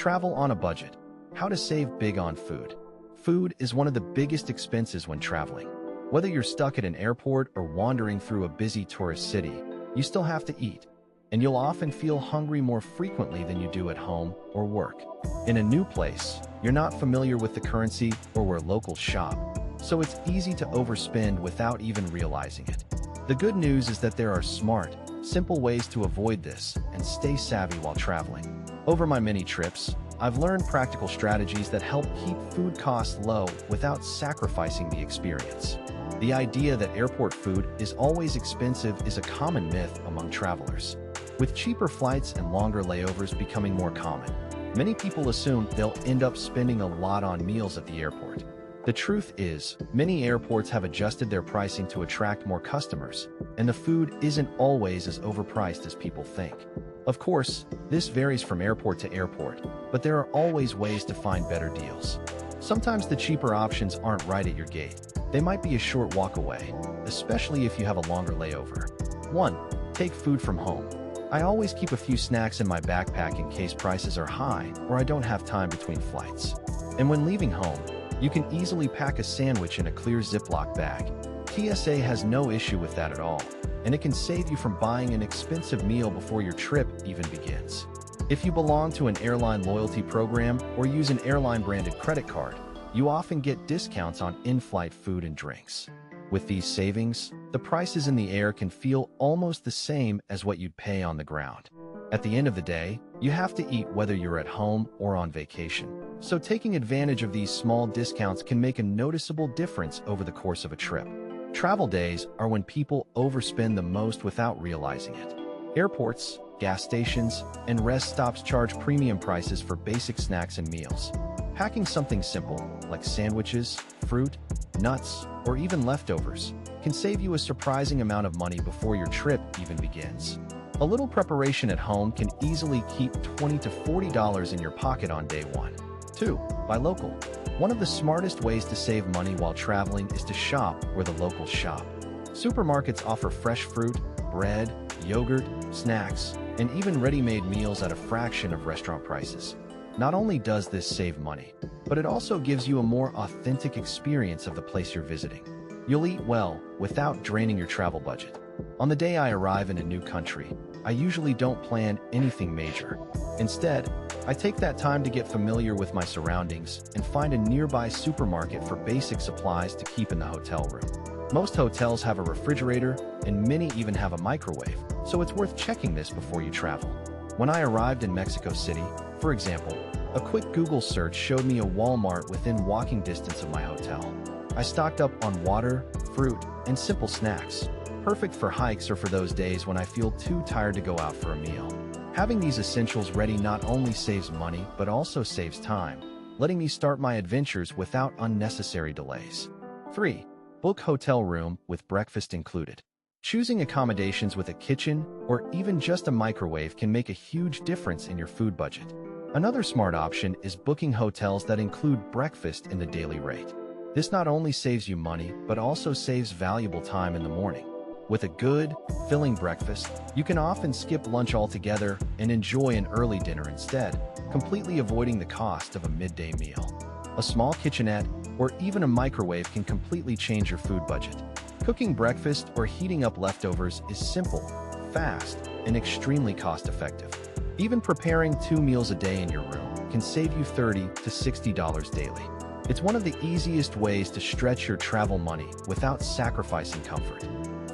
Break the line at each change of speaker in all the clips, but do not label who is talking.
Travel on a budget. How to save big on food. Food is one of the biggest expenses when traveling. Whether you're stuck at an airport or wandering through a busy tourist city, you still have to eat. And you'll often feel hungry more frequently than you do at home or work. In a new place, you're not familiar with the currency or where locals shop, so it's easy to overspend without even realizing it. The good news is that there are smart, simple ways to avoid this and stay savvy while traveling. Over my many trips, I've learned practical strategies that help keep food costs low without sacrificing the experience. The idea that airport food is always expensive is a common myth among travelers. With cheaper flights and longer layovers becoming more common, many people assume they'll end up spending a lot on meals at the airport. The truth is, many airports have adjusted their pricing to attract more customers, and the food isn't always as overpriced as people think. Of course, this varies from airport to airport, but there are always ways to find better deals. Sometimes the cheaper options aren't right at your gate. They might be a short walk away, especially if you have a longer layover. 1. Take food from home. I always keep a few snacks in my backpack in case prices are high or I don't have time between flights. And when leaving home, you can easily pack a sandwich in a clear Ziploc bag. TSA has no issue with that at all, and it can save you from buying an expensive meal before your trip even begins. If you belong to an airline loyalty program or use an airline-branded credit card, you often get discounts on in-flight food and drinks. With these savings, the prices in the air can feel almost the same as what you'd pay on the ground. At the end of the day, you have to eat whether you're at home or on vacation. So taking advantage of these small discounts can make a noticeable difference over the course of a trip. Travel days are when people overspend the most without realizing it. Airports, gas stations, and rest stops charge premium prices for basic snacks and meals. Packing something simple, like sandwiches, fruit, nuts, or even leftovers, can save you a surprising amount of money before your trip even begins. A little preparation at home can easily keep $20 to $40 in your pocket on day 1. 2. Buy local. One of the smartest ways to save money while traveling is to shop where the locals shop. Supermarkets offer fresh fruit, bread, yogurt, snacks, and even ready-made meals at a fraction of restaurant prices. Not only does this save money, but it also gives you a more authentic experience of the place you're visiting. You'll eat well without draining your travel budget. On the day I arrive in a new country, I usually don't plan anything major. Instead, I take that time to get familiar with my surroundings and find a nearby supermarket for basic supplies to keep in the hotel room. Most hotels have a refrigerator, and many even have a microwave, so it's worth checking this before you travel. When I arrived in Mexico City, for example, a quick Google search showed me a Walmart within walking distance of my hotel. I stocked up on water, fruit, and simple snacks, perfect for hikes or for those days when I feel too tired to go out for a meal. Having these essentials ready not only saves money, but also saves time, letting me start my adventures without unnecessary delays. 3. Book hotel room with breakfast included. Choosing accommodations with a kitchen or even just a microwave can make a huge difference in your food budget. Another smart option is booking hotels that include breakfast in the daily rate. This not only saves you money, but also saves valuable time in the morning. With a good, filling breakfast, you can often skip lunch altogether and enjoy an early dinner instead, completely avoiding the cost of a midday meal. A small kitchenette or even a microwave can completely change your food budget. Cooking breakfast or heating up leftovers is simple, fast, and extremely cost-effective. Even preparing 2 meals a day in your room can save you $30 to $60 daily. It's one of the easiest ways to stretch your travel money without sacrificing comfort.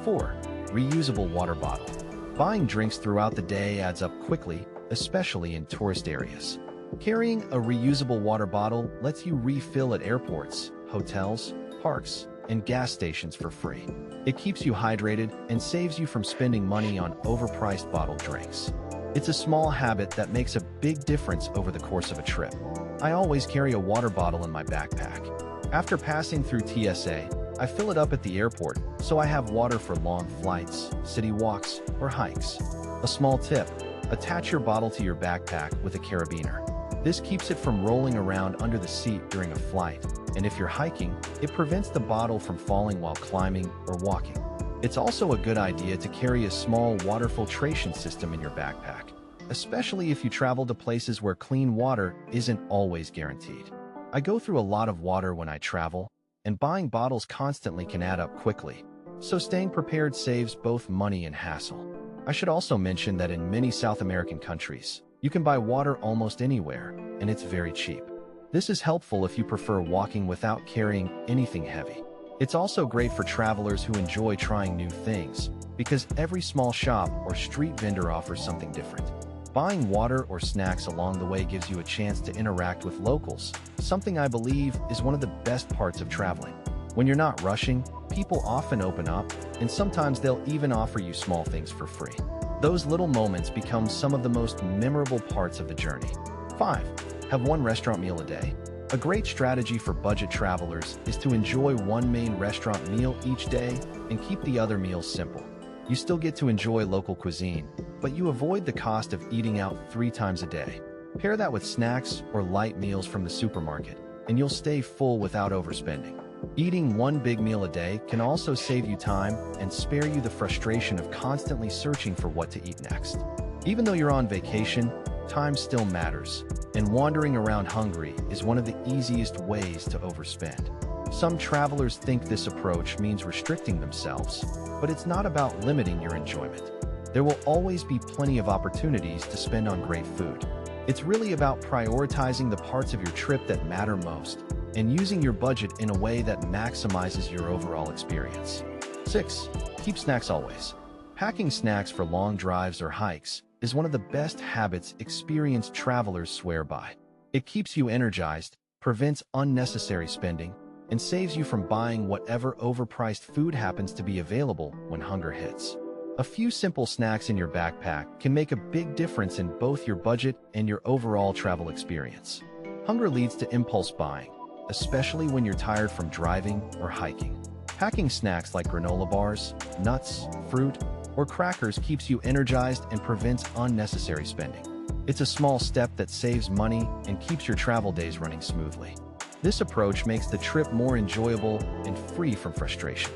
4. Reusable water bottle. Buying drinks throughout the day adds up quickly, especially in tourist areas. Carrying a reusable water bottle lets you refill at airports, hotels, parks, and gas stations for free. It keeps you hydrated and saves you from spending money on overpriced bottled drinks. It's a small habit that makes a big difference over the course of a trip. I always carry a water bottle in my backpack. After passing through TSA, I fill it up at the airport, so I have water for long flights, city walks, or hikes. A small tip: attach your bottle to your backpack with a carabiner. This keeps it from rolling around under the seat during a flight, and if you're hiking, it prevents the bottle from falling while climbing or walking. It's also a good idea to carry a small water filtration system in your backpack. especially if you travel to places where clean water isn't always guaranteed. I go through a lot of water when I travel, and buying bottles constantly can add up quickly, so staying prepared saves both money and hassle. I should also mention that in many South American countries, you can buy water almost anywhere, and it's very cheap. This is helpful if you prefer walking without carrying anything heavy. It's also great for travelers who enjoy trying new things, because every small shop or street vendor offers something different. Buying water or snacks along the way gives you a chance to interact with locals, something I believe is one of the best parts of traveling. When you're not rushing, people often open up, and sometimes they'll even offer you small things for free. Those little moments become some of the most memorable parts of the journey. 5. Have one restaurant meal a day. A great strategy for budget travelers is to enjoy one main restaurant meal each day and keep the other meals simple. You still get to enjoy local cuisine, but you avoid the cost of eating out 3 times a day. Pair that with snacks or light meals from the supermarket, and you'll stay full without overspending. Eating one big meal a day can also save you time and spare you the frustration of constantly searching for what to eat next. Even though you're on vacation, time still matters, and wandering around hungry is one of the easiest ways to overspend. Some travelers think this approach means restricting themselves, but it's not about limiting your enjoyment. There will always be plenty of opportunities to spend on great food. It's really about prioritizing the parts of your trip that matter most and using your budget in a way that maximizes your overall experience. 6. Keep snacks always. Packing snacks for long drives or hikes is one of the best habits experienced travelers swear by. It keeps you energized, prevents unnecessary spending, and saves you from buying whatever overpriced food happens to be available when hunger hits. A few simple snacks in your backpack can make a big difference in both your budget and your overall travel experience. Hunger leads to impulse buying, especially when you're tired from driving or hiking. Packing snacks like granola bars, nuts, fruit, or crackers keeps you energized and prevents unnecessary spending. It's a small step that saves money and keeps your travel days running smoothly. This approach makes the trip more enjoyable and free from frustration.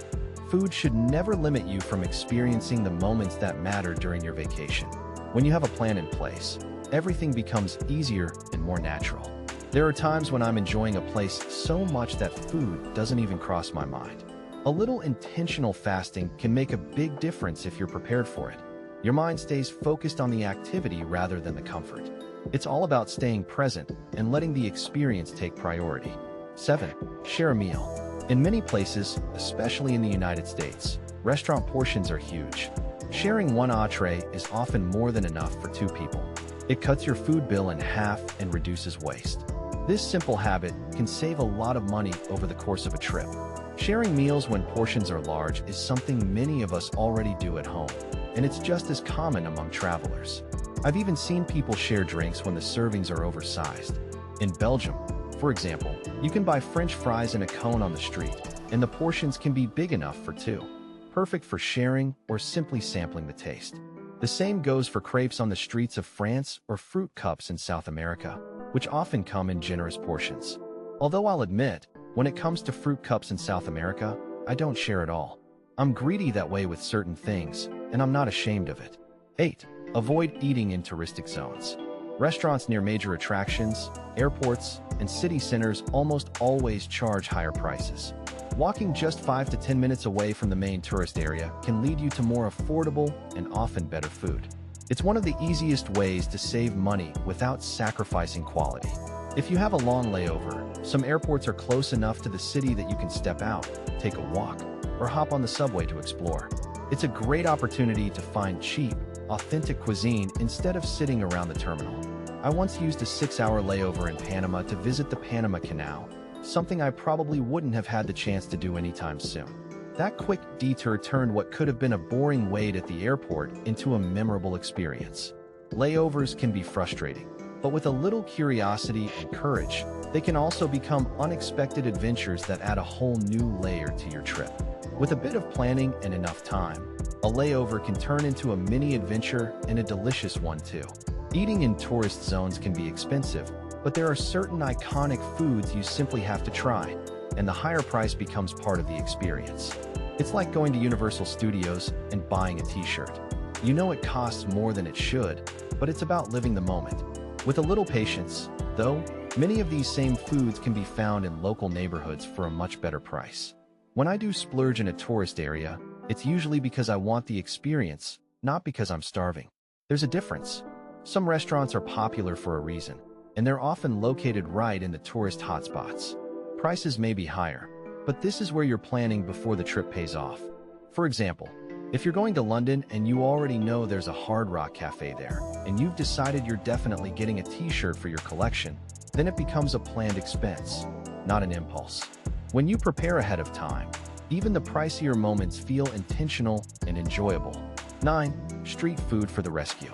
Food should never limit you from experiencing the moments that matter during your vacation. When you have a plan in place, everything becomes easier and more natural. There are times when I'm enjoying a place so much that food doesn't even cross my mind. A little intentional fasting can make a big difference if you're prepared for it. Your mind stays focused on the activity rather than the comfort. It's all about staying present and letting the experience take priority. 7. Share a meal. In many places, especially in the United States, restaurant portions are huge. Sharing one entree is often more than enough for 2 people. It cuts your food bill in half and reduces waste. This simple habit can save a lot of money over the course of a trip. Sharing meals when portions are large is something many of us already do at home, and it's just as common among travelers. I've even seen people share drinks when the servings are oversized. In Belgium, for example, you can buy French fries in a cone on the street, and the portions can be big enough for 2. Perfect for sharing or simply sampling the taste. The same goes for crepes on the streets of France or fruit cups in South America, which often come in generous portions. Although I'll admit, when it comes to fruit cups in South America, I don't share at all. I'm greedy that way with certain things, and I'm not ashamed of it. 8. Avoid eating in touristic zones. Restaurants near major attractions, airports, and city centers almost always charge higher prices. Walking just 5 to 10 minutes away from the main tourist area can lead you to more affordable and often better food. It's one of the easiest ways to save money without sacrificing quality. If you have a long layover, some airports are close enough to the city that you can step out, take a walk, or hop on the subway to explore. It's a great opportunity to find cheap, authentic cuisine instead of sitting around the terminal. I once used a 6-hour layover in Panama to visit the Panama Canal, something I probably wouldn't have had the chance to do anytime soon. That quick detour turned what could have been a boring wait at the airport into a memorable experience. Layovers can be frustrating, but with a little curiosity and courage, they can also become unexpected adventures that add a whole new layer to your trip. With a bit of planning and enough time, a layover can turn into a mini adventure and a delicious one too. Eating in tourist zones can be expensive, but there are certain iconic foods you simply have to try, and the higher price becomes part of the experience. It's like going to Universal Studios and buying a t-shirt. You know it costs more than it should, but it's about living the moment. With a little patience, though, many of these same foods can be found in local neighborhoods for a much better price. When I do splurge in a tourist area, it's usually because I want the experience, not because I'm starving. There's a difference. Some restaurants are popular for a reason, and they're often located right in the tourist hotspots. Prices may be higher, but this is where you're planning before the trip pays off. For example, if you're going to London and you already know there's a Hard Rock Cafe there, and you've decided you're definitely getting a t-shirt for your collection, then it becomes a planned expense, not an impulse. When you prepare ahead of time, even the pricier moments feel intentional and enjoyable. 9. Street food for the rescue.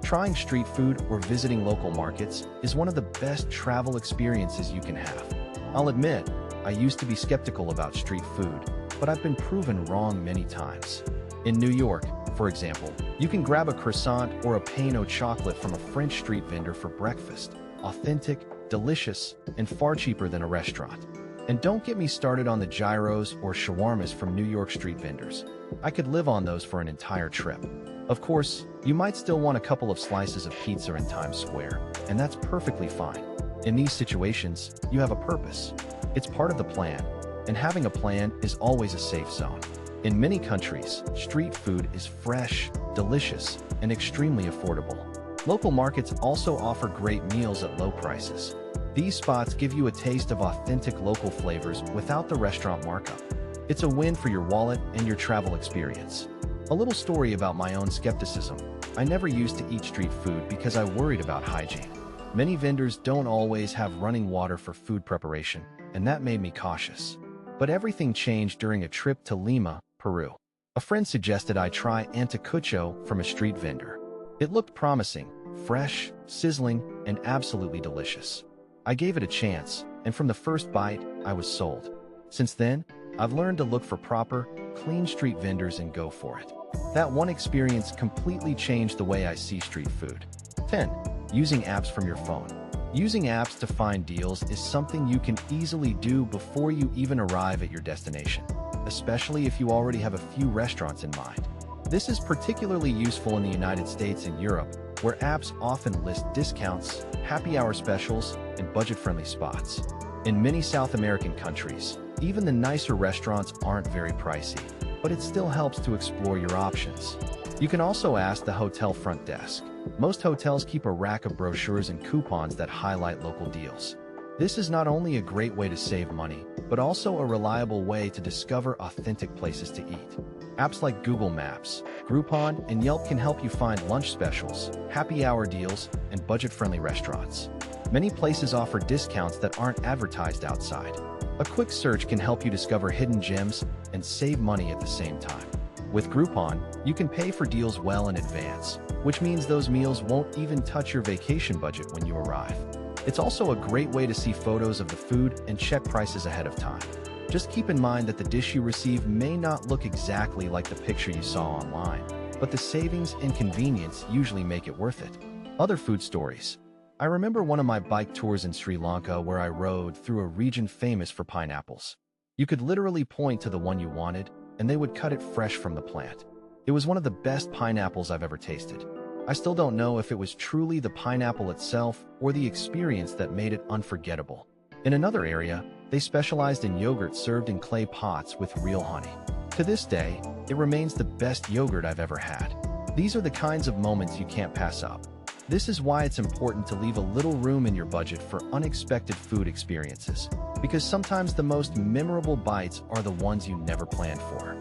Trying street food or visiting local markets is one of the best travel experiences you can have. I'll admit, I used to be skeptical about street food, but I've been proven wrong many times. In New York, for example, you can grab a croissant or a pain au chocolate from a French street vendor for breakfast. Authentic, delicious, and far cheaper than a restaurant. And don't get me started on the gyros or shawarmas from New York street vendors. I could live on those for an entire trip. Of course, you might still want a couple of slices of pizza in Times Square, and that's perfectly fine. In these situations, you have a purpose. It's part of the plan, and having a plan is always a safe zone. In many countries, street food is fresh, delicious, and extremely affordable. Local markets also offer great meals at low prices. These spots give you a taste of authentic local flavors without the restaurant markup. It's a win for your wallet and your travel experience. A little story about my own skepticism. I never used to eat street food because I worried about hygiene. Many vendors don't always have running water for food preparation, and that made me cautious. But everything changed during a trip to Lima, Peru. A friend suggested I try anticucho from a street vendor. It looked promising, fresh, sizzling, and absolutely delicious. I gave it a chance, and from the first bite, I was sold. Since then, I've learned to look for proper, clean street vendors and go for it. That one experience completely changed the way I see street food. 10. Using apps from your phone. Using apps to find deals is something you can easily do before you even arrive at your destination, especially if you already have a few restaurants in mind. This is particularly useful in the United States and Europe, where apps often list discounts, happy hour specials, and budget-friendly spots. In many South American countries, even the nicer restaurants aren't very pricey, but it still helps to explore your options. You can also ask the hotel front desk. Most hotels keep a rack of brochures and coupons that highlight local deals. This is not only a great way to save money, but also a reliable way to discover authentic places to eat. Apps like Google Maps, Groupon, and Yelp can help you find lunch specials, happy hour deals, and budget-friendly restaurants. Many places offer discounts that aren't advertised outside. A quick search can help you discover hidden gems and save money at the same time. With Groupon, you can pay for deals well in advance, which means those meals won't even touch your vacation budget when you arrive. It's also a great way to see photos of the food and check prices ahead of time. Just keep in mind that the dish you receive may not look exactly like the picture you saw online, but the savings and convenience usually make it worth it. Other food stories. I remember one of my bike tours in Sri Lanka where I rode through a region famous for pineapples. You could literally point to the one you wanted, and they would cut it fresh from the plant. It was one of the best pineapples I've ever tasted. I still don't know if it was truly the pineapple itself or the experience that made it unforgettable. In another area, they specialized in yogurt served in clay pots with real honey. To this day, it remains the best yogurt I've ever had. These are the kinds of moments you can't pass up. This is why it's important to leave a little room in your budget for unexpected food experiences, because sometimes the most memorable bites are the ones you never planned for.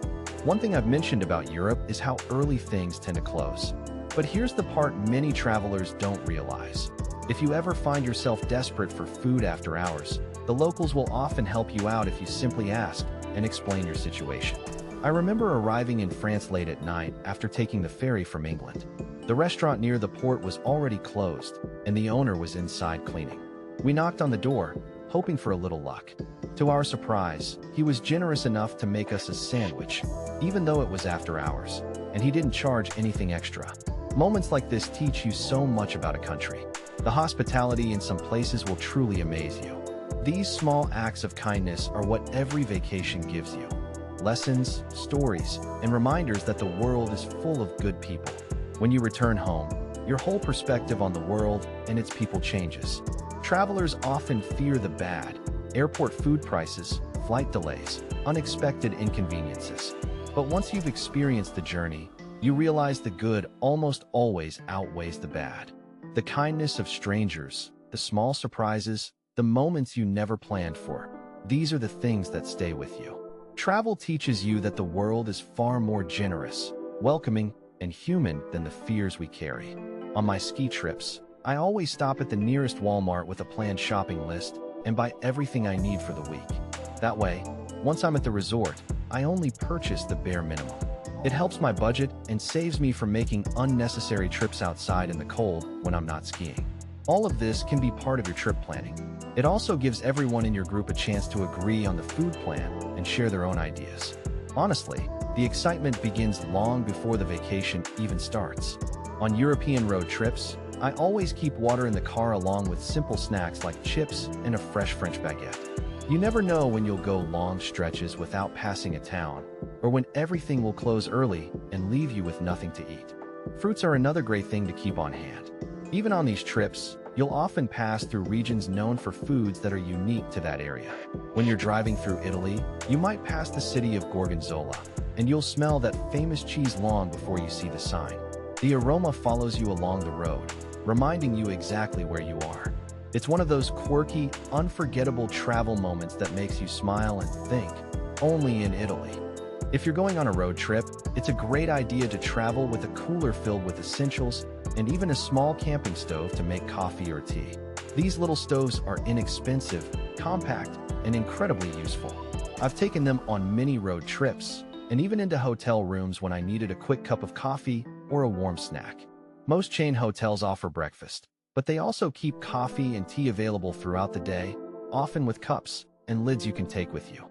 One thing I've mentioned about Europe is how early things tend to close. But here's the part many travelers don't realize. If you ever find yourself desperate for food after hours, the locals will often help you out if you simply ask and explain your situation. I remember arriving in France late at night after taking the ferry from England. The restaurant near the port was already closed, and the owner was inside cleaning. We knocked on the door, hoping for a little luck. To our surprise, he was generous enough to make us a sandwich, even though it was after hours, and he didn't charge anything extra. Moments like this teach you so much about a country. The hospitality in some places will truly amaze you. These small acts of kindness are what every vacation gives you. Lessons, stories, and reminders that the world is full of good people. When you return home, your whole perspective on the world and its people changes. Travelers often fear the bad: airport food prices, flight delays, unexpected inconveniences. But once you've experienced the journey, you realize the good almost always outweighs the bad. The kindness of strangers, the small surprises, the moments you never planned for, these are the things that stay with you. Travel teaches you that the world is far more generous, welcoming, and human than the fears we carry. On my ski trips, I always stop at the nearest Walmart with a planned shopping list and buy everything I need for the week. That way, once I'm at the resort, I only purchase the bare minimum. It helps my budget and saves me from making unnecessary trips outside in the cold when I'm not skiing. All of this can be part of your trip planning. It also gives everyone in your group a chance to agree on the food plan and share their own ideas. Honestly, the excitement begins long before the vacation even starts. On European road trips, I always keep water in the car along with simple snacks like chips and a fresh French baguette. You never know when you'll go long stretches without passing a town, or when everything will close early and leave you with nothing to eat. Fruits are another great thing to keep on hand. Even on these trips, you'll often pass through regions known for foods that are unique to that area. When you're driving through Italy, you might pass the city of Gorgonzola, and you'll smell that famous cheese long before you see the sign. The aroma follows you along the road, reminding you exactly where you are. It's one of those quirky, unforgettable travel moments that makes you smile and think, only in Italy. If you're going on a road trip, it's a great idea to travel with a cooler filled with essentials and even a small camping stove to make coffee or tea. These little stoves are inexpensive, compact, and incredibly useful. I've taken them on many road trips, and even into hotel rooms when I needed a quick cup of coffee or a warm snack. Most chain hotels offer breakfast, but they also keep coffee and tea available throughout the day, often with cups and lids you can take with you.